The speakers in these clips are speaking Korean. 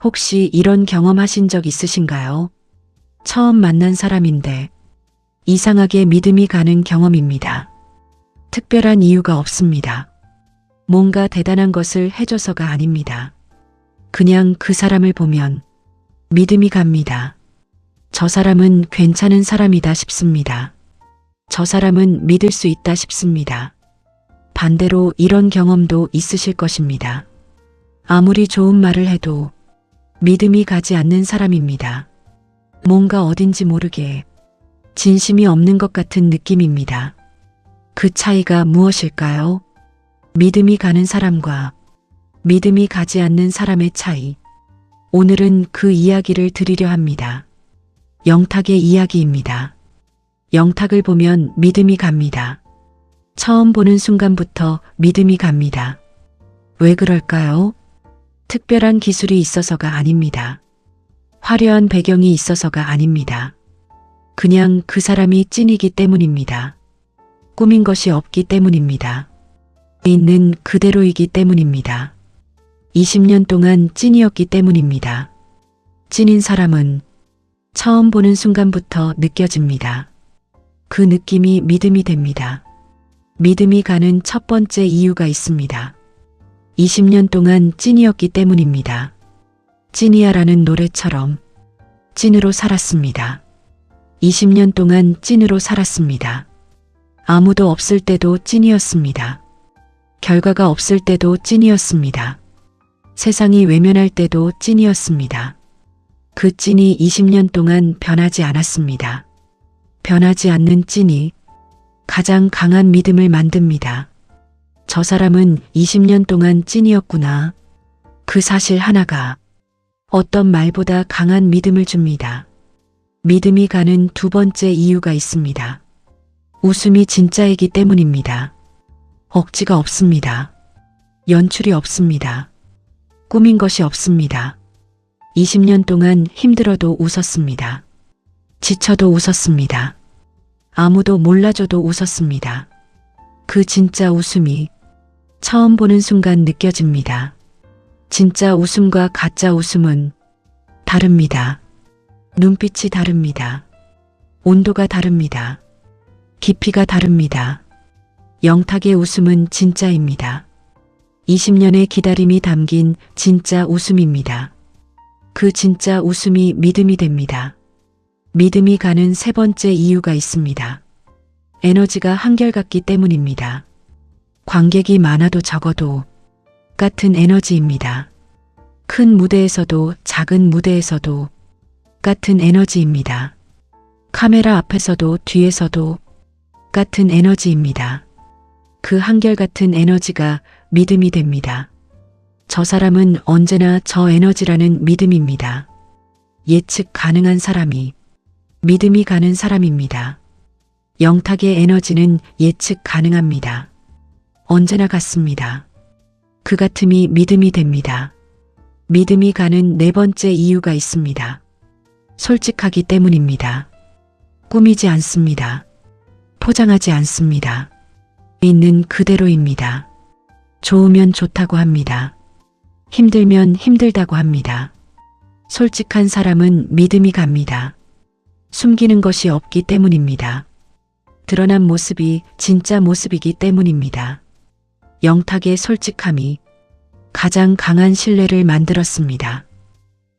혹시 이런 경험하신 적 있으신가요? 처음 만난 사람인데 이상하게 믿음이 가는 경험입니다. 특별한 이유가 없습니다. 뭔가 대단한 것을 해줘서가 아닙니다. 그냥 그 사람을 보면 믿음이 갑니다. 저 사람은 괜찮은 사람이다 싶습니다. 저 사람은 믿을 수 있다 싶습니다. 반대로 이런 경험도 있으실 것입니다. 아무리 좋은 말을 해도 믿음이 가지 않는 사람입니다. 뭔가 어딘지 모르게 진심이 없는 것 같은 느낌입니다. 그 차이가 무엇일까요? 믿음이 가는 사람과 믿음이 가지 않는 사람의 차이. 오늘은 그 이야기를 드리려 합니다. 영탁의 이야기입니다. 영탁을 보면 믿음이 갑니다. 처음 보는 순간부터 믿음이 갑니다. 왜 그럴까요? 특별한 기술이 있어서가 아닙니다. 화려한 배경이 있어서가 아닙니다. 그냥 그 사람이 찐이기 때문입니다. 꾸민 것이 없기 때문입니다. 있는 그대로이기 때문입니다. 20년 동안 찐이었기 때문입니다. 찐인 사람은 처음 보는 순간부터 느껴집니다. 그 느낌이 믿음이 됩니다. 믿음이 가는 첫 번째 이유가 있습니다. 20년 동안 찐이었기 때문입니다. 찐이야라는 노래처럼 찐으로 살았습니다. 20년 동안 찐으로 살았습니다. 아무도 없을 때도 찐이었습니다. 결과가 없을 때도 찐이었습니다. 세상이 외면할 때도 찐이었습니다. 그 찐이 20년 동안 변하지 않았습니다. 변하지 않는 찐이 가장 강한 믿음을 만듭니다. 저 사람은 20년 동안 찐이었구나. 그 사실 하나가 어떤 말보다 강한 믿음을 줍니다. 믿음이 가는 두 번째 이유가 있습니다. 웃음이 진짜이기 때문입니다. 억지가 없습니다. 연출이 없습니다. 꾸민 것이 없습니다. 20년 동안 힘들어도 웃었습니다. 지쳐도 웃었습니다. 아무도 몰라줘도 웃었습니다. 그 진짜 웃음이 처음 보는 순간 느껴집니다. 진짜 웃음과 가짜 웃음은 다릅니다. 눈빛이 다릅니다. 온도가 다릅니다. 깊이가 다릅니다. 영탁의 웃음은 진짜입니다. 20년의 기다림이 담긴 진짜 웃음입니다. 그 진짜 웃음이 믿음이 됩니다. 믿음이 가는 세 번째 이유가 있습니다. 에너지가 한결같기 때문입니다. 관객이 많아도 적어도 같은 에너지입니다. 큰 무대에서도 작은 무대에서도 같은 에너지입니다. 카메라 앞에서도 뒤에서도 같은 에너지입니다. 그 한결같은 에너지가 믿음이 됩니다. 저 사람은 언제나 저 에너지라는 믿음입니다. 예측 가능한 사람이 믿음이 가는 사람입니다. 영탁의 에너지는 예측 가능합니다. 언제나 같습니다. 그 같음이 믿음이 됩니다. 믿음이 가는 네 번째 이유가 있습니다. 솔직하기 때문입니다. 꾸미지 않습니다. 포장하지 않습니다. 있는 그대로입니다. 좋으면 좋다고 합니다. 힘들면 힘들다고 합니다. 솔직한 사람은 믿음이 갑니다. 숨기는 것이 없기 때문입니다. 드러난 모습이 진짜 모습이기 때문입니다. 영탁의 솔직함이 가장 강한 신뢰를 만들었습니다.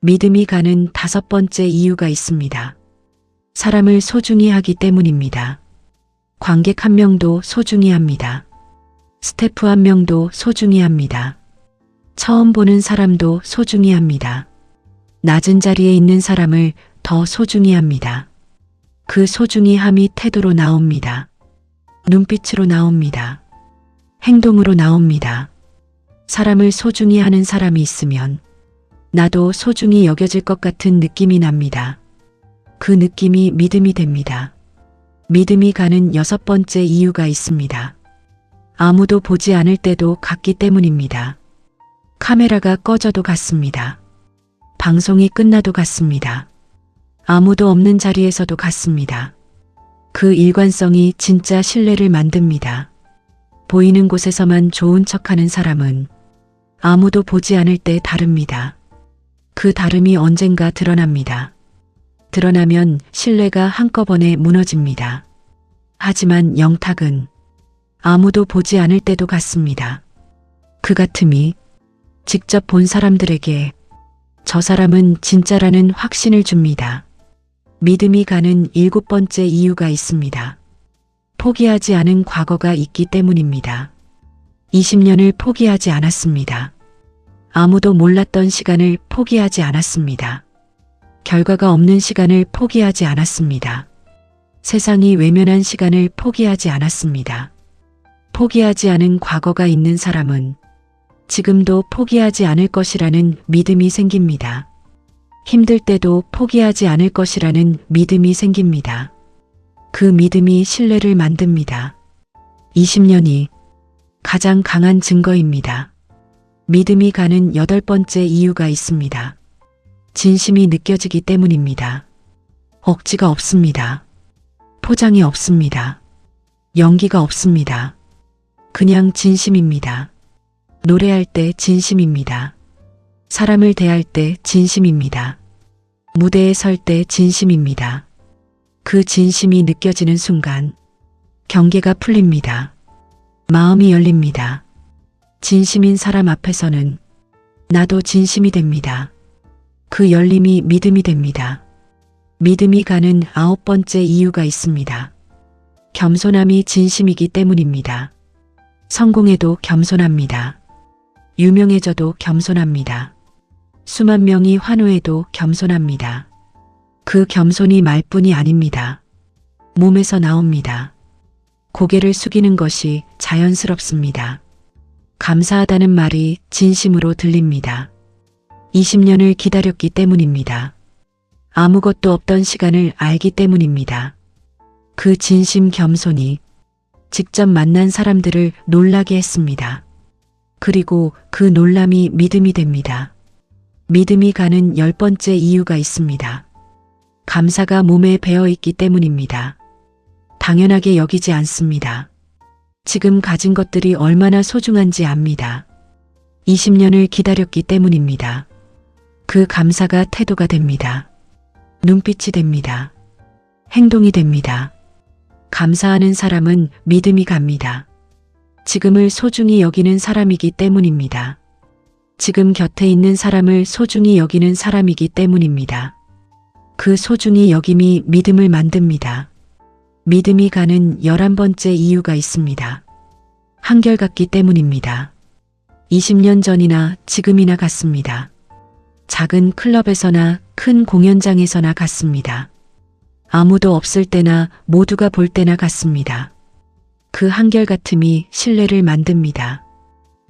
믿음이 가는 다섯 번째 이유가 있습니다. 사람을 소중히 하기 때문입니다. 관객 한 명도 소중히 합니다. 스태프 한 명도 소중히 합니다. 처음 보는 사람도 소중히 합니다. 낮은 자리에 있는 사람을 더 소중히 합니다. 그 소중히 함이 태도로 나옵니다. 눈빛으로 나옵니다. 행동으로 나옵니다. 사람을 소중히 하는 사람이 있으면 나도 소중히 여겨질 것 같은 느낌이 납니다. 그 느낌이 믿음이 됩니다. 믿음이 가는 여섯 번째 이유가 있습니다. 아무도 보지 않을 때도 같기 때문입니다. 카메라가 꺼져도 같습니다. 방송이 끝나도 같습니다. 아무도 없는 자리에서도 같습니다. 그 일관성이 진짜 신뢰를 만듭니다. 보이는 곳에서만 좋은 척하는 사람은 아무도 보지 않을 때 다릅니다. 그 다름이 언젠가 드러납니다. 드러나면 신뢰가 한꺼번에 무너집니다. 하지만 영탁은 아무도 보지 않을 때도 같습니다. 그 같음이 직접 본 사람들에게 저 사람은 진짜라는 확신을 줍니다. 믿음이 가는 7번째 이유가 있습니다. 포기하지 않은 과거가 있기 때문입니다. 20년을 포기하지 않았습니다. 아무도 몰랐던 시간을 포기하지 않았습니다. 결과가 없는 시간을 포기하지 않았습니다. 세상이 외면한 시간을 포기하지 않았습니다. 포기하지 않은 과거가 있는 사람은 지금도 포기하지 않을 것이라는 믿음이 생깁니다. 힘들 때도 포기하지 않을 것이라는 믿음이 생깁니다. 그 믿음이 신뢰를 만듭니다. 20년이 가장 강한 증거입니다. 믿음이 가는 8번째 이유가 있습니다. 진심이 느껴지기 때문입니다. 억지가 없습니다. 포장이 없습니다. 연기가 없습니다. 그냥 진심입니다. 노래할 때 진심입니다. 사람을 대할 때 진심입니다. 무대에 설 때 진심입니다. 그 진심이 느껴지는 순간 경계가 풀립니다. 마음이 열립니다. 진심인 사람 앞에서는 나도 진심이 됩니다. 그 열림이 믿음이 됩니다. 믿음이 가는 9번째 이유가 있습니다. 겸손함이 진심이기 때문입니다. 성공해도 겸손합니다. 유명해져도 겸손합니다. 수만 명이 환호해도 겸손합니다. 그 겸손이 말뿐이 아닙니다. 몸에서 나옵니다. 고개를 숙이는 것이 자연스럽습니다. 감사하다는 말이 진심으로 들립니다. 20년을 기다렸기 때문입니다. 아무것도 없던 시간을 알기 때문입니다. 그 진심 겸손이 직접 만난 사람들을 놀라게 했습니다. 그리고 그 놀람이 믿음이 됩니다. 믿음이 가는 10번째 이유가 있습니다. 감사가 몸에 배어 있기 때문입니다. 당연하게 여기지 않습니다. 지금 가진 것들이 얼마나 소중한지 압니다. 20년을 기다렸기 때문입니다. 그 감사가 태도가 됩니다. 눈빛이 됩니다. 행동이 됩니다. 감사하는 사람은 믿음이 갑니다. 지금을 소중히 여기는 사람이기 때문입니다. 지금 곁에 있는 사람을 소중히 여기는 사람이기 때문입니다. 그 소중히 여김이 믿음을 만듭니다. 믿음이 가는 11번째 이유가 있습니다. 한결같기 때문입니다. 20년 전이나 지금이나 같습니다. 작은 클럽에서나 큰 공연장에서나 같습니다. 아무도 없을 때나 모두가 볼 때나 같습니다. 그 한결같음이 신뢰를 만듭니다.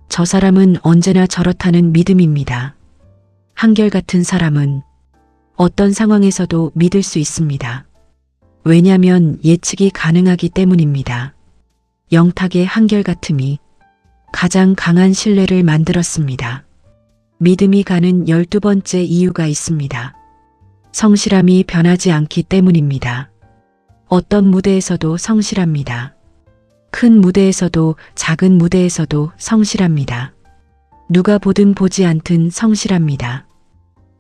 저 사람은 언제나 저렇다는 믿음입니다. 한결같은 사람은 어떤 상황에서도 믿을 수 있습니다. 왜냐하면 예측이 가능하기 때문입니다. 영탁의 한결같음이 가장 강한 신뢰를 만들었습니다. 믿음이 가는 12번째 이유가 있습니다. 성실함이 변하지 않기 때문입니다. 어떤 무대에서도 성실합니다. 큰 무대에서도 작은 무대에서도 성실합니다. 누가 보든 보지 않든 성실합니다.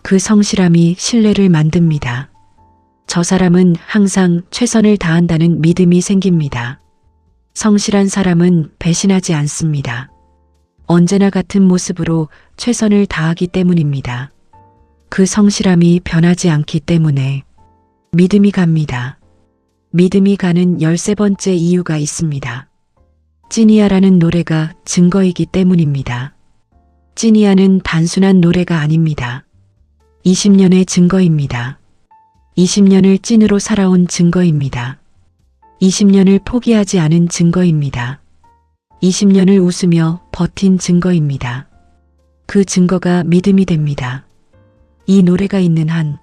그 성실함이 신뢰를 만듭니다. 저 사람은 항상 최선을 다한다는 믿음이 생깁니다. 성실한 사람은 배신하지 않습니다. 언제나 같은 모습으로 최선을 다하기 때문입니다. 그 성실함이 변하지 않기 때문에 믿음이 갑니다. 믿음이 가는 13번째 이유가 있습니다. 찐이야라는 노래가 증거이기 때문입니다. 찐이야는 단순한 노래가 아닙니다. 20년의 증거입니다. 20년을 찐으로 살아온 증거입니다. 20년을 포기하지 않은 증거입니다. 20년을 웃으며 버틴 증거입니다. 그 증거가 믿음이 됩니다. 이 노래가 있는 한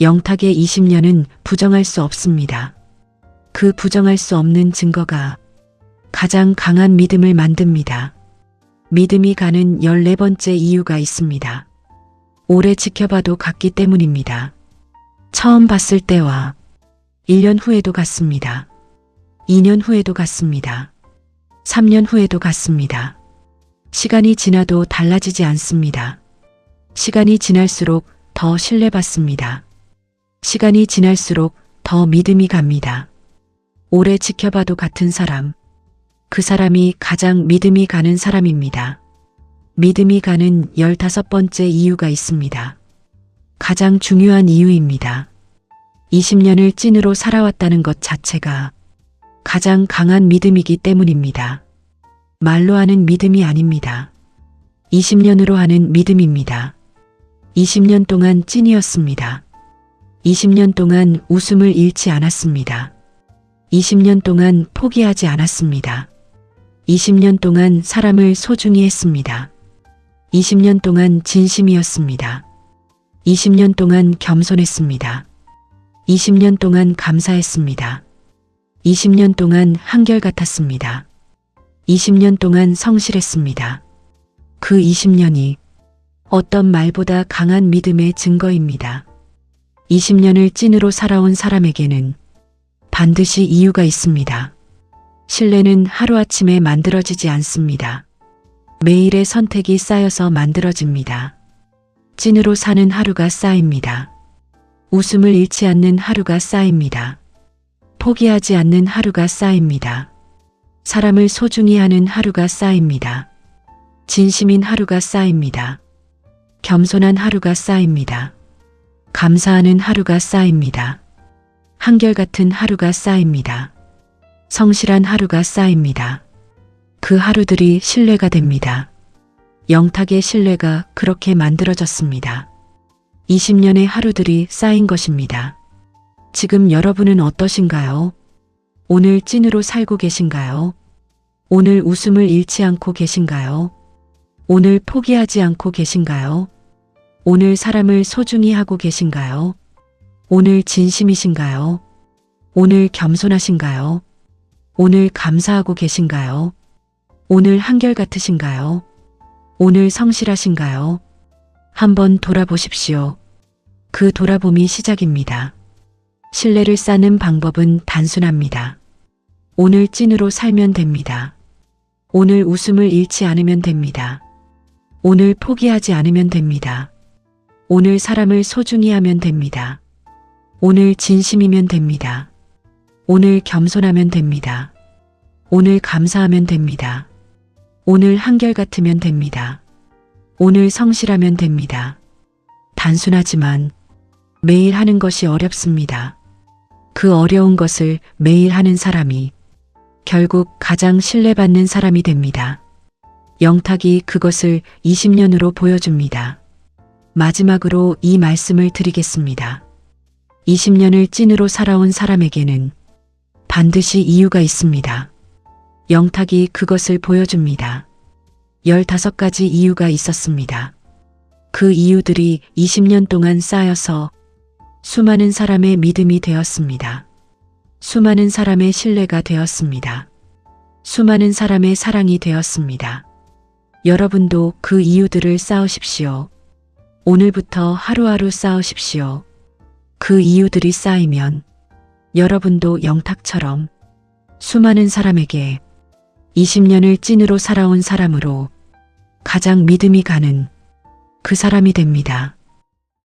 영탁의 20년은 부정할 수 없습니다. 그 부정할 수 없는 증거가 가장 강한 믿음을 만듭니다. 믿음이 가는 14번째 이유가 있습니다. 오래 지켜봐도 같기 때문입니다. 처음 봤을 때와 1년 후에도 같습니다. 2년 후에도 같습니다. 3년 후에도 같습니다. 시간이 지나도 달라지지 않습니다. 시간이 지날수록 더 신뢰받습니다. 시간이 지날수록 더 믿음이 갑니다. 오래 지켜봐도 같은 사람. 그 사람이 가장 믿음이 가는 사람입니다. 믿음이 가는 15번째 이유가 있습니다. 가장 중요한 이유입니다. 20년을 찐으로 살아왔다는 것 자체가 가장 강한 믿음이기 때문입니다. 말로 하는 믿음이 아닙니다. 20년으로 하는 믿음입니다. 20년 동안 찐이었습니다. 20년 동안 웃음을 잃지 않았습니다. 20년 동안 포기하지 않았습니다. 20년 동안 사람을 소중히 했습니다. 20년 동안 진심이었습니다. 20년 동안 겸손했습니다. 20년 동안 감사했습니다. 20년 동안 한결같았습니다. 20년 동안 성실했습니다. 그 20년이 어떤 말보다 강한 믿음의 증거입니다. 20년을 찐으로 살아온 사람에게는 반드시 이유가 있습니다. 신뢰는 하루아침에 만들어지지 않습니다. 매일의 선택이 쌓여서 만들어집니다. 찐으로 사는 하루가 쌓입니다. 웃음을 잃지 않는 하루가 쌓입니다. 포기하지 않는 하루가 쌓입니다. 사람을 소중히 하는 하루가 쌓입니다. 진심인 하루가 쌓입니다. 겸손한 하루가 쌓입니다. 감사하는 하루가 쌓입니다. 한결같은 하루가 쌓입니다. 성실한 하루가 쌓입니다. 그 하루들이 신뢰가 됩니다. 영탁의 신뢰가 그렇게 만들어졌습니다. 20년의 하루들이 쌓인 것입니다. 지금 여러분은 어떠신가요? 오늘 찐으로 살고 계신가요? 오늘 웃음을 잃지 않고 계신가요? 오늘 포기하지 않고 계신가요? 오늘 사람을 소중히 하고 계신가요? 오늘 진심이신가요? 오늘 겸손하신가요? 오늘 감사하고 계신가요? 오늘 한결같으신가요? 오늘 성실하신가요? 한번 돌아보십시오. 그 돌아봄이 시작입니다. 신뢰를 쌓는 방법은 단순합니다. 오늘 찐으로 살면 됩니다. 오늘 웃음을 잃지 않으면 됩니다. 오늘 포기하지 않으면 됩니다. 오늘 사람을 소중히 하면 됩니다. 오늘 진심이면 됩니다. 오늘 겸손하면 됩니다. 오늘 감사하면 됩니다. 오늘 한결같으면 됩니다. 오늘 성실하면 됩니다. 단순하지만 매일 하는 것이 어렵습니다. 그 어려운 것을 매일 하는 사람이 결국 가장 신뢰받는 사람이 됩니다. 영탁이 그것을 20년으로 보여줍니다. 마지막으로 이 말씀을 드리겠습니다. 20년을 찐으로 살아온 사람에게는 반드시 이유가 있습니다. 영탁이 그것을 보여줍니다. 15가지 이유가 있었습니다. 그 이유들이 20년 동안 쌓여서 수많은 사람의 믿음이 되었습니다. 수많은 사람의 신뢰가 되었습니다. 수많은 사람의 사랑이 되었습니다. 여러분도 그 이유들을 쌓으십시오. 오늘부터 하루하루 쌓으십시오. 그 이유들이 쌓이면 여러분도 영탁처럼 수많은 사람에게 20년을 찐으로 살아온 사람으로 가장 믿음이 가는 그 사람이 됩니다.